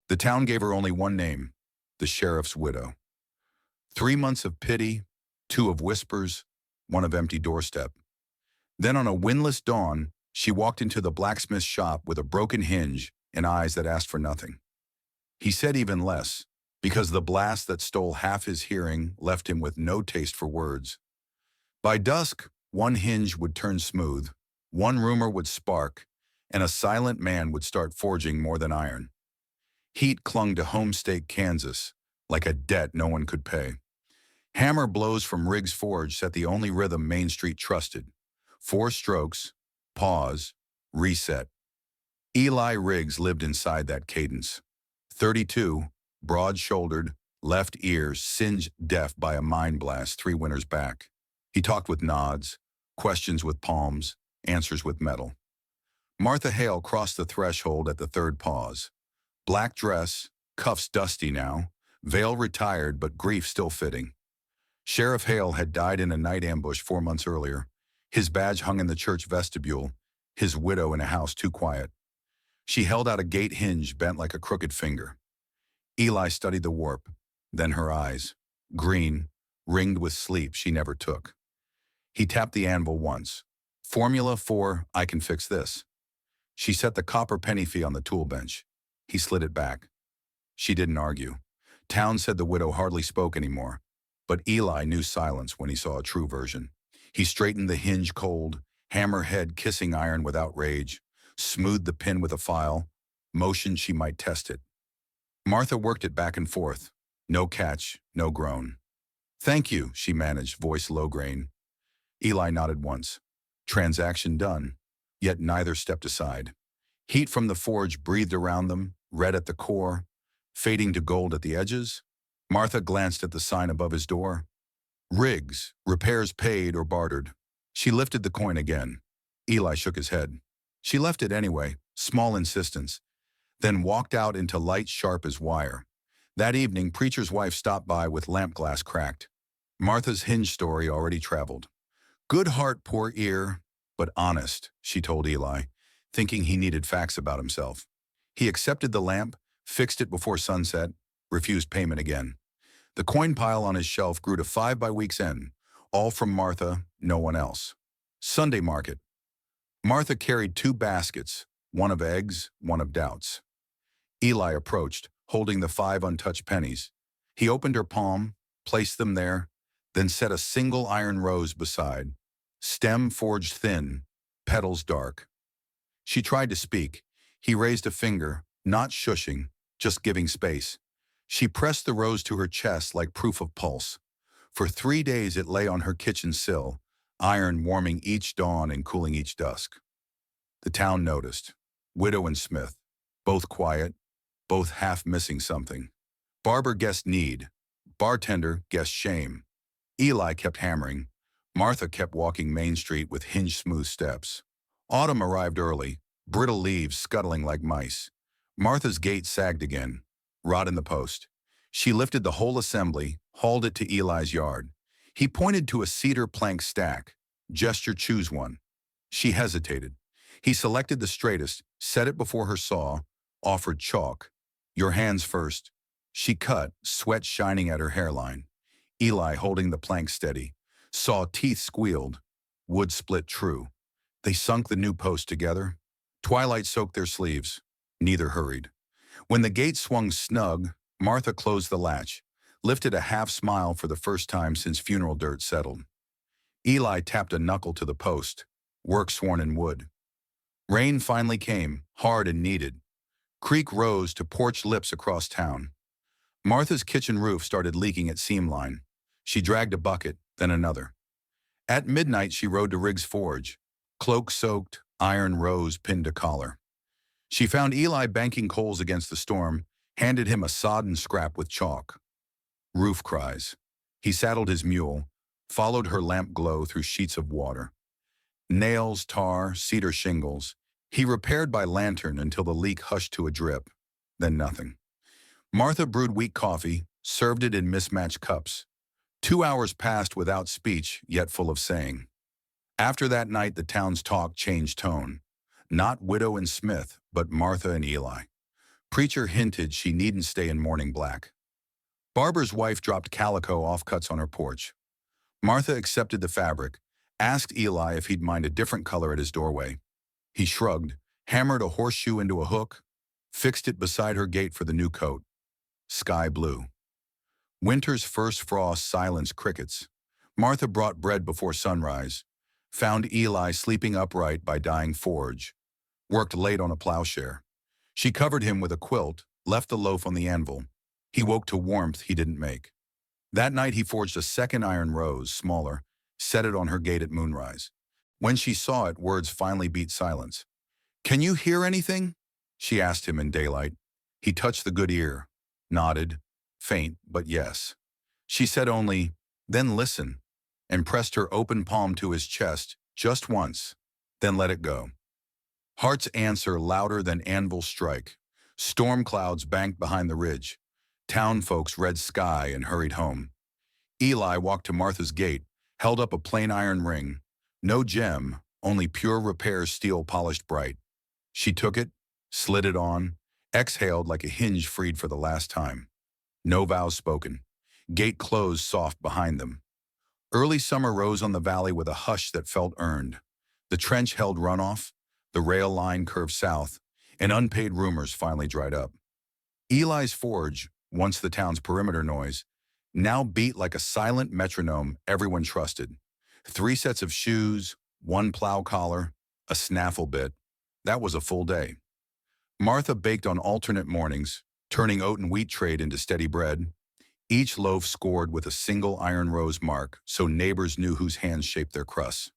The town gave her only one name, the sheriff's widow. 3 months of pity, 2 of whispers, 1 of empty doorstep. Then on a windless dawn, she walked into the blacksmith shop with a broken hinge and eyes that asked for nothing. He said even less, because the blast that stole half his hearing left him with no taste for words. By dusk, one hinge would turn smooth, one rumor would spark, and a silent man would start forging more than iron. Heat clung to Homestake, Kansas, like a debt no one could pay. Hammer blows from Riggs' forge set the only rhythm Main Street trusted. 4 strokes, pause, reset. Eli Riggs lived inside that cadence. 32, broad-shouldered, left ears singed deaf by a mind blast 3 winters back. He talked with nods, questions with palms, answers with metal. Martha Hale crossed the threshold at the 3rd pause. Black dress, cuffs dusty now, veil retired but grief still fitting. Sheriff Hale had died in a night ambush 4 months earlier. His badge hung in the church vestibule, his widow in a house too quiet. She held out a gate hinge bent like a crooked finger. Eli studied the warp, then her eyes, green, ringed with sleep she never took. He tapped the anvil once. Formula for, I can fix this. She set the copper penny fee on the tool bench. He slid it back. She didn't argue. Town said the widow hardly spoke anymore, but Eli knew silence when he saw a true version. He straightened the hinge cold, hammer head kissing iron without rage, smoothed the pin with a file, motioned she might test it. Martha worked it back and forth. No catch, no groan. Thank you, she managed, voice low grain. Eli nodded once. Transaction done, yet neither stepped aside. Heat from the forge breathed around them, red at the core, fading to gold at the edges. Martha glanced at the sign above his door. Riggs, repairs paid or bartered. She lifted the coin again. Eli shook his head. She left it anyway, small insistence, then walked out into light sharp as wire. That evening, preacher's wife stopped by with lamp glass cracked. Martha's hinge story already traveled. Good heart, poor ear, but honest, she told Eli, thinking he needed facts about himself. He accepted the lamp, fixed it before sunset, refused payment again. The coin pile on his shelf grew to 5 by week's end, all from Martha, no one else. Sunday market. Martha carried 2 baskets, one of eggs, one of doubts. Eli approached, holding the 5 untouched pennies. He opened her palm, placed them there, then set a single iron rose beside. Stem forged thin, petals dark. She tried to speak. He raised a finger, not shushing, just giving space. She pressed the rose to her chest like proof of pulse. For 3 days it lay on her kitchen sill, iron warming each dawn and cooling each dusk. The town noticed. Widow and Smith, both quiet, both half missing something. Barber guessed need. Bartender guessed shame. Eli kept hammering. Martha kept walking Main Street with hinge-smooth steps. Autumn arrived early, brittle leaves scuttling like mice. Martha's gate sagged again, rot in the post. She lifted the whole assembly, hauled it to Eli's yard. He pointed to a cedar plank stack. Gesture, choose one. She hesitated. He selected the straightest, set it before her saw, offered chalk. Your hands first. She cut, sweat shining at her hairline. Eli holding the plank steady. Saw teeth squealed. Wood split true. They sunk the new post together. Twilight soaked their sleeves. Neither hurried. When the gate swung snug, Martha closed the latch, lifted a half smile for the first time since funeral dirt settled. Eli tapped a knuckle to the post. Work sworn in wood. Rain finally came, hard and needed. Creek rose to porch lips across town. Martha's kitchen roof started leaking at seam line. She dragged a bucket, then another. At midnight she rode to Riggs' forge. Cloak soaked, iron rose pinned to collar. She found Eli banking coals against the storm, handed him a sodden scrap with chalk. Roof cries. He saddled his mule, followed her lamp glow through sheets of water. Nails, tar, cedar shingles. He repaired by lantern until the leak hushed to a drip, then nothing. Martha brewed weak coffee, served it in mismatched cups. 2 hours passed without speech, yet full of saying. After that night, the town's talk changed tone. Not Widow and Smith, but Martha and Eli. Preacher hinted she needn't stay in mourning black. Barber's wife dropped calico offcuts on her porch. Martha accepted the fabric, asked Eli if he'd mind a different color at his doorway. He shrugged, hammered a horseshoe into a hook, fixed it beside her gate for the new coat. Sky blue. Winter's first frost silenced crickets. Martha brought bread before sunrise, found Eli sleeping upright by dying forge, worked late on a plowshare. She covered him with a quilt, left the loaf on the anvil. He woke to warmth he didn't make. That night he forged a second iron rose, smaller, set it on her gate at moonrise. When she saw it, words finally beat silence. "Can you hear anything?" she asked him in daylight. He touched the good ear, nodded, faint, but yes. She said only, "Then listen," and pressed her open palm to his chest just once, then let it go. Heart's answer louder than anvil strike. Storm clouds banked behind the ridge. Town folks read sky and hurried home. Eli walked to Martha's gate, held up a plain iron ring. No gem, only pure repair steel polished bright. She took it, slid it on, exhaled like a hinge freed for the last time. No vows spoken. Gate closed soft behind them. Early summer rose on the valley with a hush that felt earned. The trench held runoff, the rail line curved south, and unpaid rumors finally dried up. Eli's forge, once the town's perimeter noise, now beat like a silent metronome everyone trusted. 3 sets of shoes, 1 plow collar, a snaffle bit. That was a full day. Martha baked on alternate mornings, turning oat and wheat trade into steady bread. Each loaf scored with a single iron rose mark so neighbors knew whose hands shaped their crusts.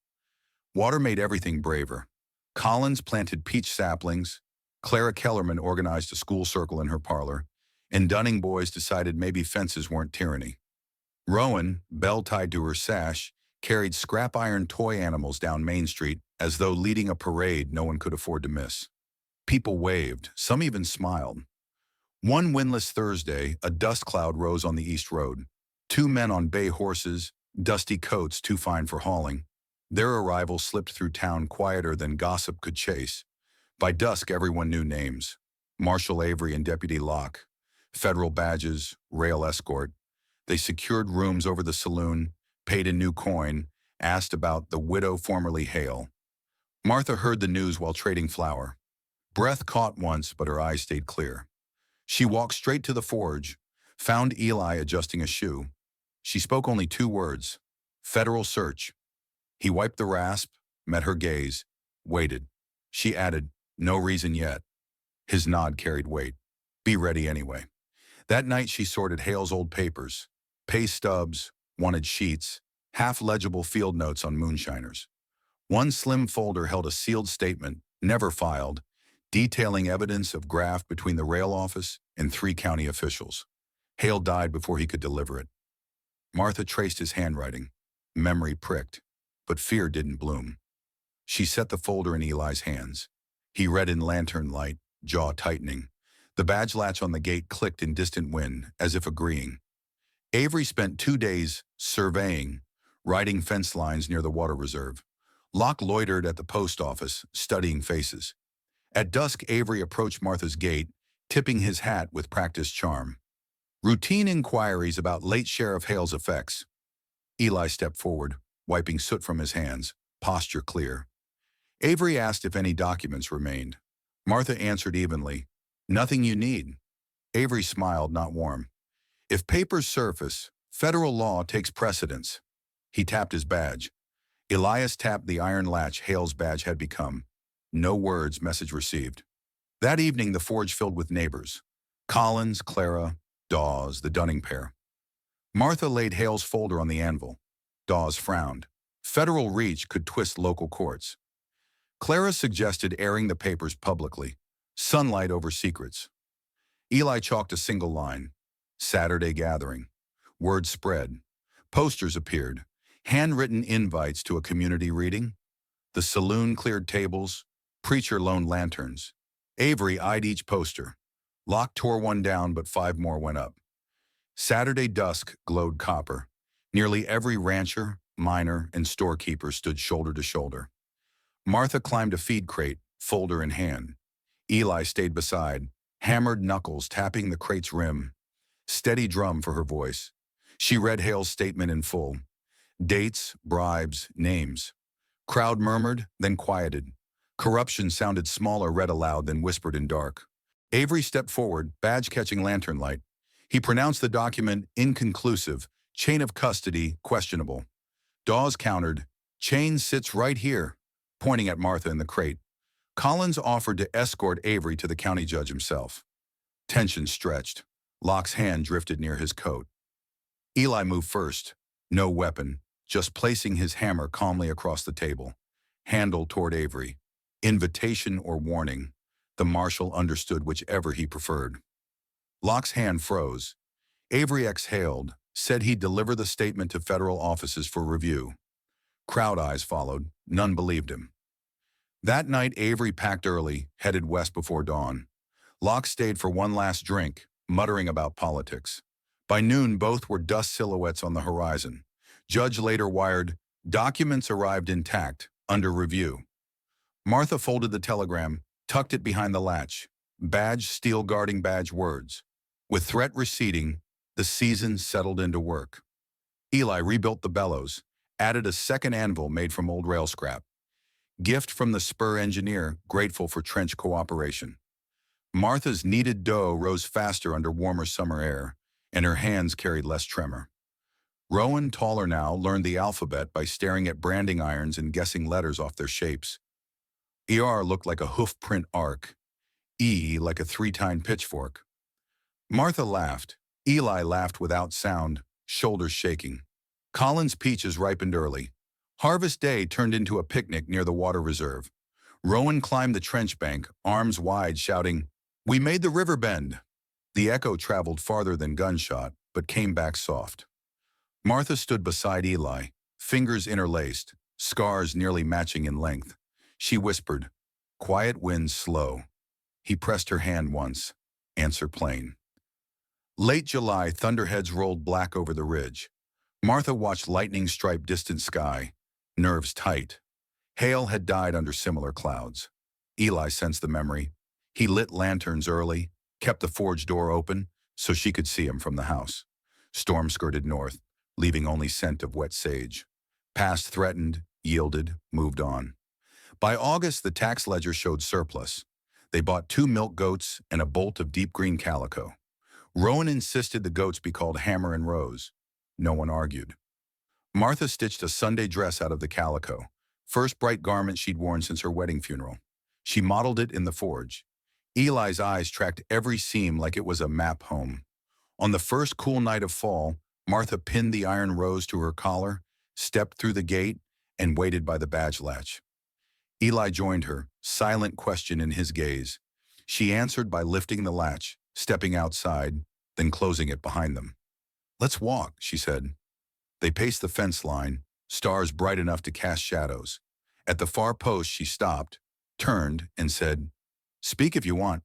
Water made everything braver. Collins planted peach saplings, Clara Kellerman organized a school circle in her parlor, and Dunning boys decided maybe fences weren't tyranny. Rowan, bell tied to her sash, carried scrap iron toy animals down Main Street as though leading a parade no one could afford to miss. People waved, some even smiled. One windless Thursday, a dust cloud rose on the East Road. 2 men on bay horses, dusty coats too fine for hauling. Their arrival slipped through town quieter than gossip could chase. By dusk, everyone knew names. Marshal Avery and Deputy Locke. Federal badges, rail escort. They secured rooms over the saloon, paid a new coin, asked about the widow formerly Hale. Martha heard the news while trading flour. Breath caught once, but her eyes stayed clear. She walked straight to the forge, found Eli adjusting a shoe. She spoke only 2 words, "Federal search." He wiped the rasp, met her gaze, waited. She added, "No reason yet." His nod carried weight. "Be ready anyway." That night she sorted Hale's old papers, pay stubs, wanted sheets, half-legible field notes on moonshiners. One slim folder held a sealed statement, never filed, detailing evidence of graft between the rail office and 3 county officials. Hale died before he could deliver it. Martha traced his handwriting. Memory pricked, but fear didn't bloom. She set the folder in Eli's hands. He read in lantern light, jaw tightening. The badge latch on the gate clicked in distant wind, as if agreeing. Avery spent 2 days surveying, writing fence lines near the water reserve. Locke loitered at the post office, studying faces. At dusk, Avery approached Martha's gate, tipping his hat with practiced charm. Routine inquiries about late Sheriff Hale's effects. Eli stepped forward, wiping soot from his hands, posture clear. Avery asked if any documents remained. Martha answered evenly, "Nothing you need." Avery smiled, not warm. "If papers surface, federal law takes precedence." He tapped his badge. Elias tapped the iron latch Hale's badge had become. No words, message received. That evening, the forge filled with neighbors. Collins, Clara, Dawes, the Dunning pair. Martha laid Hale's folder on the anvil. Dawes frowned. Federal reach could twist local courts. Clara suggested airing the papers publicly. Sunlight over secrets. Eli chalked a single line. Saturday gathering. Word spread. Posters appeared. Handwritten invites to a community reading. The saloon cleared tables. Preacher loaned lanterns. Avery eyed each poster. Locke tore one down, but 5 more went up. Saturday dusk glowed copper. Nearly every rancher, miner, and storekeeper stood shoulder to shoulder. Martha climbed a feed crate, folder in hand. Eli stayed beside, hammered knuckles tapping the crate's rim. Steady drum for her voice. She read Hale's statement in full. Dates, bribes, names. Crowd murmured, then quieted. Corruption sounded smaller read aloud than whispered in dark. Avery stepped forward, badge catching lantern light. He pronounced the document inconclusive, chain of custody questionable. Dawes countered, chain sits right here, pointing at Martha in the crate. Collins offered to escort Avery to the county judge himself. Tension stretched. Locke's hand drifted near his coat. Eli moved first. No weapon, just placing his hammer calmly across the table. Handle toward Avery. Invitation or warning. The marshal understood whichever he preferred. Locke's hand froze. Avery exhaled, said he'd deliver the statement to federal offices for review. Crowd eyes followed. None believed him. That night, Avery packed early, headed west before dawn. Locke stayed for one last drink, muttering about politics. By noon, both were dust silhouettes on the horizon. Judge later wired, documents arrived intact, under review. Martha folded the telegram, tucked it behind the latch. Badge steel guarding badge words. With threat receding, the season settled into work. Eli rebuilt the bellows, added a second anvil made from old rail scrap. Gift from the spur engineer, grateful for trench cooperation. Martha's kneaded dough rose faster under warmer summer air, and her hands carried less tremor. Rowan, taller now, learned the alphabet by staring at branding irons and guessing letters off their shapes. ER looked like a hoof-print arc. E like a three-tined pitchfork. Martha laughed. Eli laughed without sound, shoulders shaking. Collins' peaches ripened early. Harvest Day turned into a picnic near the water reserve. Rowan climbed the trench bank, arms wide, shouting, "We made the river bend." The echo traveled farther than gunshot, but came back soft. Martha stood beside Eli, fingers interlaced, scars nearly matching in length. She whispered, "Quiet wins slow." He pressed her hand once. Answer plain. Late July, thunderheads rolled black over the ridge. Martha watched lightning stripe distant sky, nerves tight. Hale had died under similar clouds. Eli sensed the memory. He lit lanterns early, kept the forge door open so she could see him from the house. Storm skirted north, leaving only scent of wet sage. Past threatened, yielded, moved on. By August, the tax ledger showed surplus. They bought 2 milk goats and a bolt of deep green calico. Rowan insisted the goats be called Hammer and Rose. No one argued. Martha stitched a Sunday dress out of the calico, first bright garment she'd worn since her wedding funeral. She modeled it in the forge. Eli's eyes tracked every seam like it was a map home. On the first cool night of fall, Martha pinned the iron rose to her collar, stepped through the gate, and waited by the badge latch. Eli joined her, silent question in his gaze. She answered by lifting the latch, stepping outside, then closing it behind them. "Let's walk," she said. They paced the fence line, stars bright enough to cast shadows. At the far post, she stopped, turned, and said, "Speak if you want."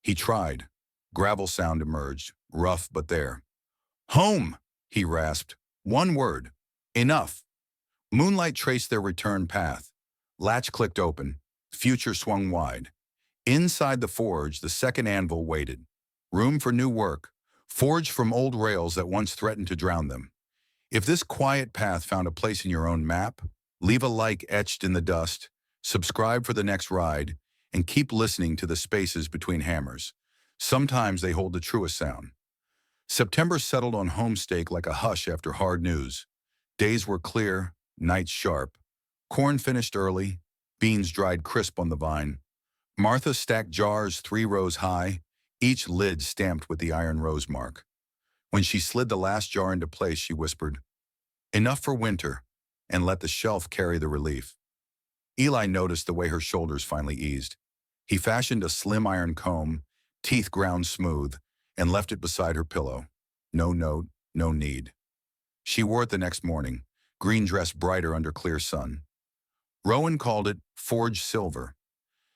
He tried. Gravel sound emerged, rough but there. "Home," he rasped. One word. Enough. Moonlight traced their return path. Latch clicked open. Future swung wide. Inside the forge, the second anvil waited. Room for new work. Forged from old rails that once threatened to drown them. If this quiet path found a place in your own map, leave a like etched in the dust, subscribe for the next ride, and keep listening to the spaces between hammers. Sometimes they hold the truest sound. September settled on Homestake like a hush after hard news. Days were clear, nights sharp. Corn finished early, beans dried crisp on the vine. Martha stacked jars 3 rows high, each lid stamped with the iron rose mark. When she slid the last jar into place, she whispered, "Enough for winter," and let the shelf carry the relief. Eli noticed the way her shoulders finally eased. He fashioned a slim iron comb, teeth ground smooth, and left it beside her pillow. No note, no need. She wore it the next morning, green dress brighter under clear sun. Rowan called it Forge Silver.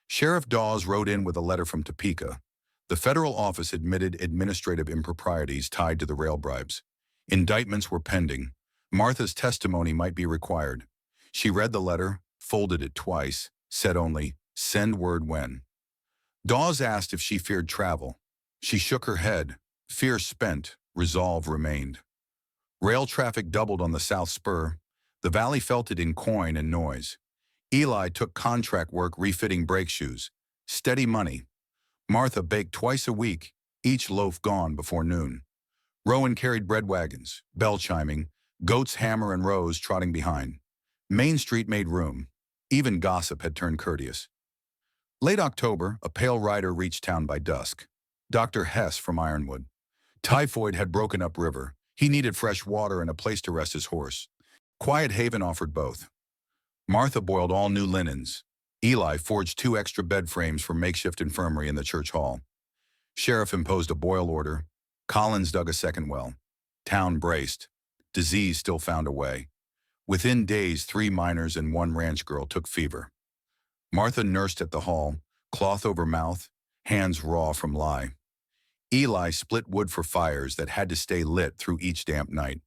Sheriff Dawes rode in with a letter from Topeka. The federal office admitted administrative improprieties tied to the rail bribes. Indictments were pending. Martha's testimony might be required. She read the letter, folded it twice, said only, "Send word when." Dawes asked if she feared travel. She shook her head. Fear spent, resolve remained. Rail traffic doubled on the South Spur. The valley felt it in coin and noise. Eli took contract work refitting brake shoes. Steady money. Martha baked twice a week, each loaf gone before noon. Rowan carried bread wagons, bell chiming, goats Hammer and Rose trotting behind. Main Street made room. Even gossip had turned courteous. Late October, a pale rider reached town by dusk. Dr. Hess from Ironwood. Typhoid had broken up river. He needed fresh water and a place to rest his horse. Quiet Haven offered both. Martha boiled all new linens. Eli forged 2 extra bed frames for makeshift infirmary in the church hall. Sheriff imposed a boil order. Collins dug a second well. Town braced. Disease still found a way. Within days, 3 miners and 1 ranch girl took fever. Martha nursed at the hall, cloth over mouth, hands raw from lye. Eli split wood for fires that had to stay lit through each damp night.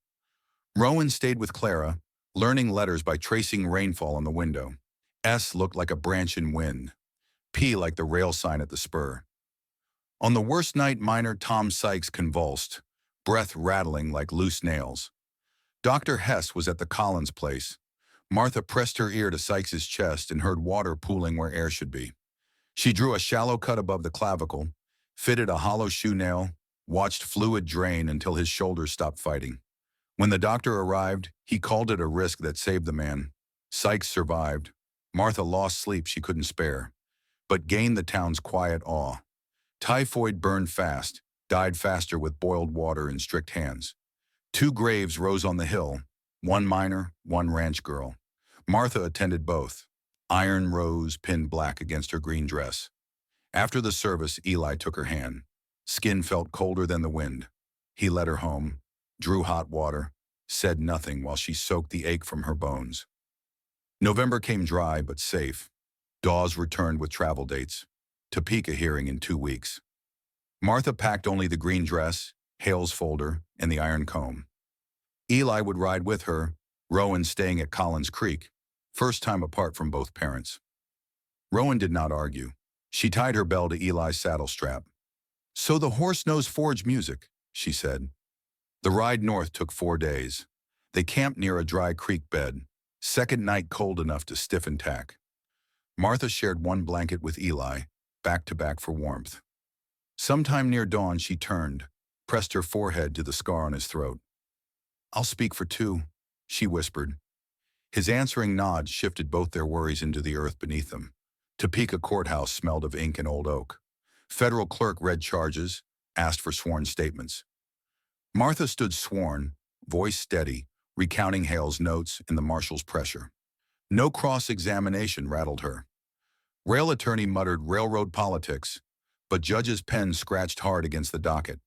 Rowan stayed with Clara, learning letters by tracing rainfall on the window. S looked like a branch in wind. P like the rail sign at the spur. On the worst night, miner Tom Sykes convulsed, breath rattling like loose nails. Dr. Hess was at the Collins place. Martha pressed her ear to Sykes's chest and heard water pooling where air should be. She drew a shallow cut above the clavicle, fitted a hollow shoe nail, watched fluid drain until his shoulders stopped fighting. When the doctor arrived, he called it a risk that saved the man. Sykes survived. Martha lost sleep she couldn't spare, but gained the town's quiet awe. Typhoid burned fast, died faster with boiled water and strict hands. 2 graves rose on the hill, 1 miner, 1 ranch girl. Martha attended both. Iron rose pinned black against her green dress. After the service, Eli took her hand. Skin felt colder than the wind. He led her home, drew hot water, said nothing while she soaked the ache from her bones. November came dry but safe. Dawes returned with travel dates. Topeka hearing in 2 weeks. Martha packed only the green dress, Hale's folder, and the iron comb. Eli would ride with her, Rowan staying at Collins Creek, first time apart from both parents. Rowan did not argue. She tied her bell to Eli's saddle strap. "So the horse knows forge music," she said. The ride north took 4 days. They camped near a dry creek bed, second night cold enough to stiffen tack. Martha shared 1 blanket with Eli, back to back for warmth. Sometime near dawn she turned, pressed her forehead to the scar on his throat. "I'll speak for 2, she whispered. His answering nod shifted both their worries into the earth beneath them. Topeka courthouse smelled of ink and old oak. Federal clerk read charges, asked for sworn statements. Martha stood sworn, voice steady, recounting Hale's notes and the marshal's pressure. No cross-examination rattled her. Rail attorney muttered railroad politics, but judge's pen scratched hard against the docket.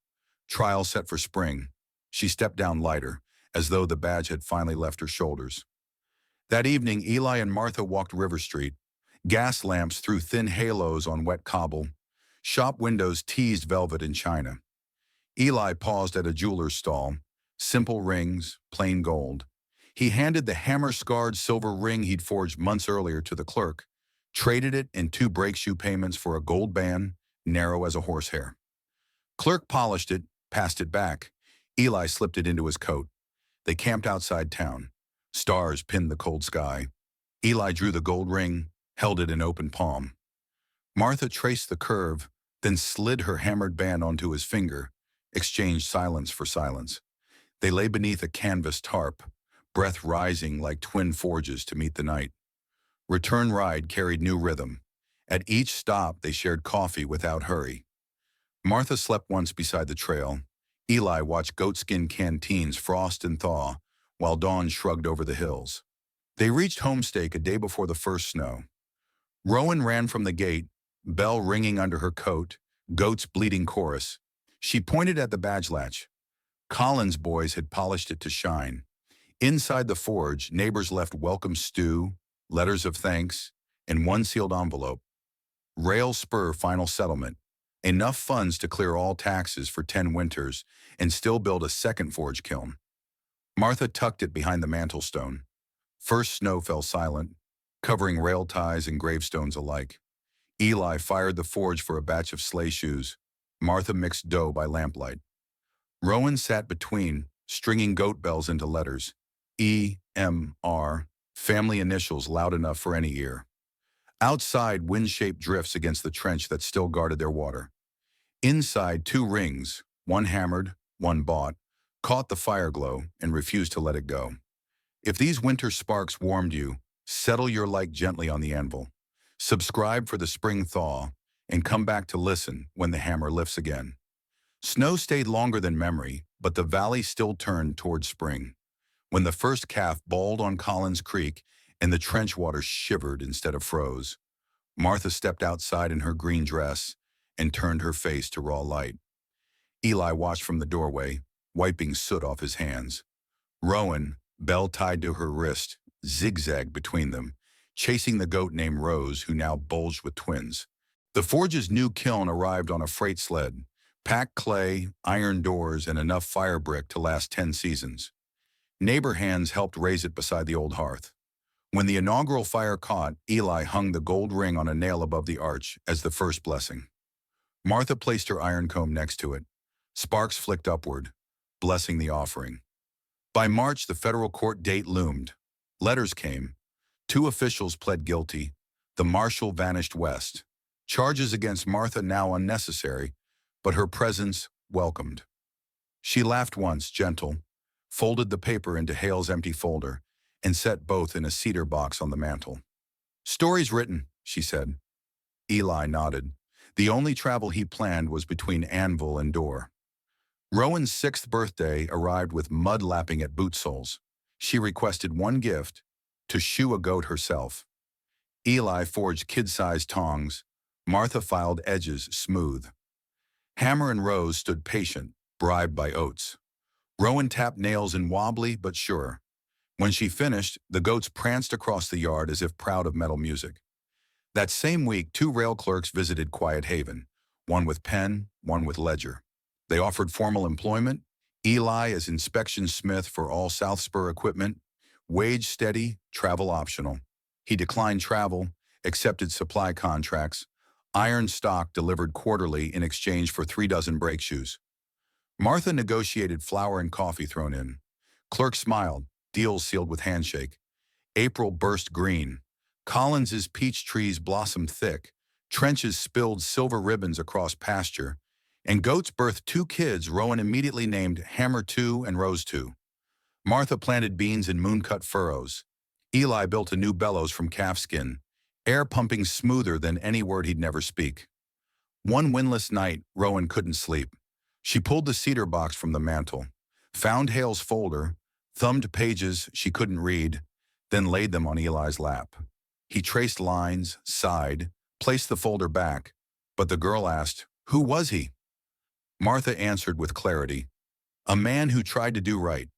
Trial set for spring. She stepped down lighter, as though the badge had finally left her shoulders. That evening, Eli and Martha walked River Street. Gas lamps threw thin halos on wet cobble. Shop windows teased velvet and china. Eli paused at a jeweler's stall. Simple rings, plain gold. He handed the hammer-scarred silver ring he'd forged months earlier to the clerk, traded it in 2 brake shoe payments for a gold band, narrow as a horsehair. Clerk polished it, passed it back. Eli slipped it into his coat. They camped outside town. Stars pinned the cold sky. Eli drew the gold ring, held it in open palm. Martha traced the curve, then slid her hammered band onto his finger, exchanged silence for silence. They lay beneath a canvas tarp, breath rising like twin forges to meet the night. Return ride carried new rhythm. At each stop, they shared coffee without hurry. Martha slept once beside the trail. Eli watched goatskin canteens frost and thaw, while dawn shrugged over the hills. They reached Homestake a day before the first snow. Rowan ran from the gate, bell ringing under her coat, goats bleating chorus. She pointed at the badge latch. Collins' boys had polished it to shine. Inside the forge, neighbors left welcome stew, letters of thanks, and 1 sealed envelope. Rail Spur final settlement. Enough funds to clear all taxes for 10 winters and still build a second forge kiln. Martha tucked it behind the mantelstone. First snow fell silent, covering rail ties and gravestones alike. Eli fired the forge for a batch of sleigh shoes. Martha mixed dough by lamplight. Rowan sat between, stringing goat bells into letters. E-M-R, family initials loud enough for any ear. Outside, wind-shaped drifts against the trench that still guarded their water. Inside, two rings, one hammered, one bought, caught the fire glow and refused to let it go. If these winter sparks warmed you, settle your like gently on the anvil. Subscribe for the spring thaw, and come back to listen when the hammer lifts again. Snow stayed longer than memory, but the valley still turned toward spring. When the first calf bawled on Collins Creek and the trench water shivered instead of froze, Martha stepped outside in her green dress and turned her face to raw light. Eli watched from the doorway, wiping soot off his hands. Rowan, bell tied to her wrist, zigzagged between them, chasing the goat named Rose, who now bulged with twins. The forge's new kiln arrived on a freight sled, packed clay, iron doors, and enough fire brick to last 10 seasons. Neighbor hands helped raise it beside the old hearth. When the inaugural fire caught, Eli hung the gold ring on a nail above the arch as the first blessing. Martha placed her iron comb next to it. Sparks flicked upward, blessing the offering. By March, the federal court date loomed. Letters came. 2 officials pled guilty. The marshal vanished west. Charges against Martha now unnecessary, but her presence welcomed. She laughed once, gentle, folded the paper into Hale's empty folder, and set both in a cedar box on the mantel. "Story's written," she said. Eli nodded. The only travel he planned was between anvil and door. Rowan's 6th birthday arrived with mud lapping at boot soles. She requested one gift, to shoe a goat herself. Eli forged kid-sized tongs. Martha filed edges smooth. Hammer and Rose stood patient, bribed by oats. Rowan tapped nails in wobbly but sure. When she finished, the goats pranced across the yard as if proud of metal music. That same week, 2 rail clerks visited Quiet Haven, one with pen, one with ledger. They offered formal employment, Eli as inspection smith for all South Spur equipment, wage steady, travel optional. He declined travel, accepted supply contracts, iron stock delivered quarterly in exchange for 3 dozen brake shoes. Martha negotiated flour and coffee thrown in. Clerk smiled, deals sealed with handshake. April burst green. Collins's peach trees blossomed thick, trenches spilled silver ribbons across pasture, and goats birthed 2 kids Rowan immediately named Hammer 2 and Rose 2. Martha planted beans in moon-cut furrows. Eli built a new bellows from calf skin, air pumping smoother than any word he'd never speak. One windless night, Rowan couldn't sleep. She pulled the cedar box from the mantel, found Hale's folder, thumbed pages she couldn't read, then laid them on Eli's lap. He traced lines, sighed, placed the folder back, but the girl asked, "Who was he?" Martha answered with clarity, "A man who tried to do right."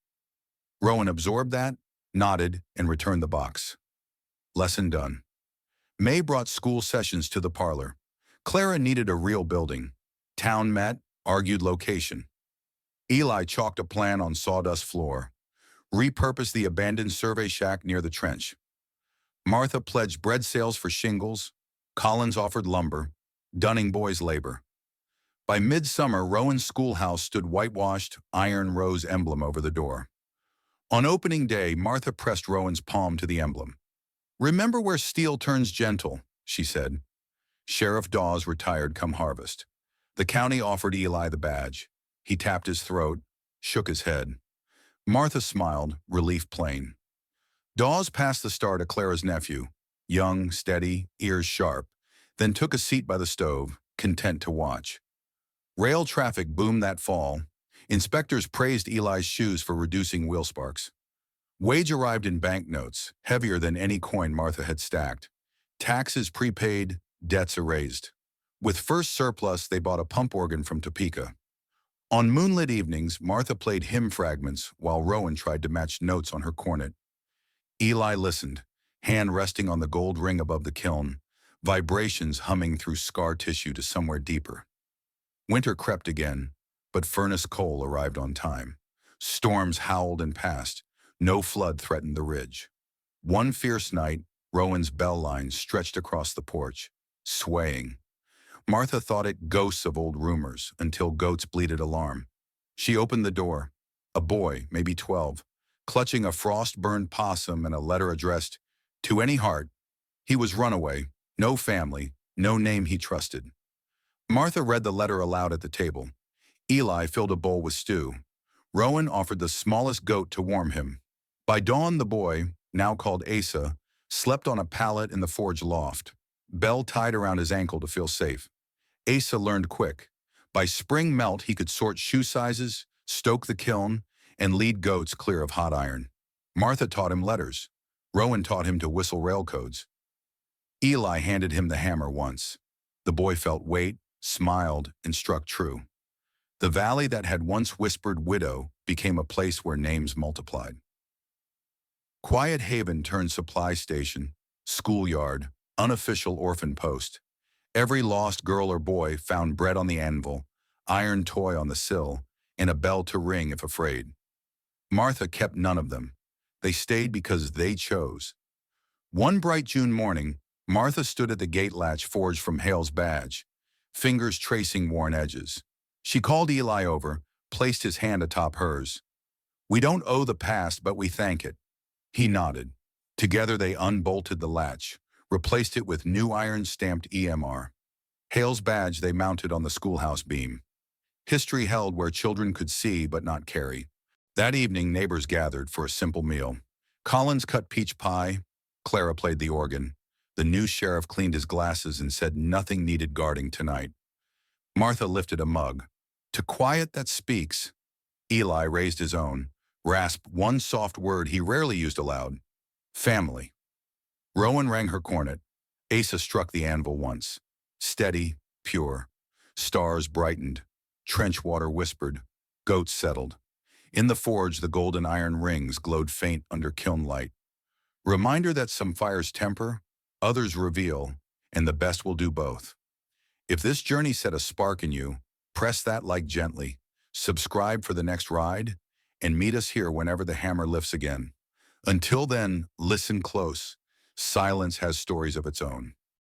Rowan absorbed that, nodded, and returned the box. Lesson done. May brought school sessions to the parlor. Clara needed a real building. Town met, argued location. Eli chalked a plan on sawdust floor, repurposed the abandoned survey shack near the trench. Martha pledged bread sales for shingles. Collins offered lumber. Dunning boys labor. By midsummer, Rowan's schoolhouse stood whitewashed, iron rose emblem over the door. On opening day, Martha pressed Rowan's palm to the emblem. "Remember where steel turns gentle," she said. Sheriff Dawes retired come harvest. The county offered Eli the badge. He tapped his throat, shook his head. Martha smiled, relief plain. Dawes passed the star to Clara's nephew, young, steady, ears sharp, then took a seat by the stove, content to watch. Rail traffic boomed that fall. Inspectors praised Eli's shoes for reducing wheel sparks. Wage arrived in banknotes, heavier than any coin Martha had stacked. Taxes prepaid, debts erased. With first surplus, they bought a pump organ from Topeka. On moonlit evenings, Martha played hymn fragments while Rowan tried to match notes on her cornet. Eli listened, hand resting on the gold ring above the kiln, vibrations humming through scar tissue to somewhere deeper. Winter crept again, but furnace coal arrived on time. Storms howled and passed. No flood threatened the ridge. One fierce night, Rowan's bell line stretched across the porch. swaying. Martha thought it ghosts of old rumors until goats bleated alarm. She opened the door. A boy, maybe 12, clutching a frost-burned possum and a letter addressed, "To any heart." He was runaway, no family, no name he trusted. Martha read the letter aloud at the table. Eli filled a bowl with stew. Rowan offered the smallest goat to warm him. By dawn, the boy, now called Asa, slept on a pallet in the forge loft, bell tied around his ankle to feel safe. Asa learned quick. By spring melt, he could sort shoe sizes, stoke the kiln, and lead goats clear of hot iron. Martha taught him letters. Rowan taught him to whistle rail codes. Eli handed him the hammer once. The boy felt weight, smiled, and struck true. The valley that had once whispered widow became a place where names multiplied. Quiet Haven turned supply station, schoolyard, unofficial orphan post. Every lost girl or boy found bread on the anvil, iron toy on the sill, and a bell to ring if afraid. Martha kept none of them. They stayed because they chose. One bright June morning, Martha stood at the gate latch forged from Hale's badge, fingers tracing worn edges. She called Eli over, placed his hand atop hers. "We don't owe the past, but we thank it." He nodded. Together they unbolted the latch, replaced it with new iron-stamped EMR. Hale's badge they mounted on the schoolhouse beam. History held where children could see but not carry. That evening, neighbors gathered for a simple meal. Collins cut peach pie. Clara played the organ. The new sheriff cleaned his glasses and said nothing needed guarding tonight. Martha lifted a mug. "To quiet that speaks." Eli raised his own, rasped one soft word he rarely used aloud. "Family." Rowan rang her cornet. Asa struck the anvil once. Steady, pure. Stars brightened. Trench water whispered. Goats settled. In the forge, the golden iron rings glowed faint under kiln light. Reminder that some fires temper, others reveal, and the best will do both. If this journey set a spark in you, press that like gently, subscribe for the next ride, and meet us here whenever the hammer lifts again. Until then, listen close. Silence has stories of its own.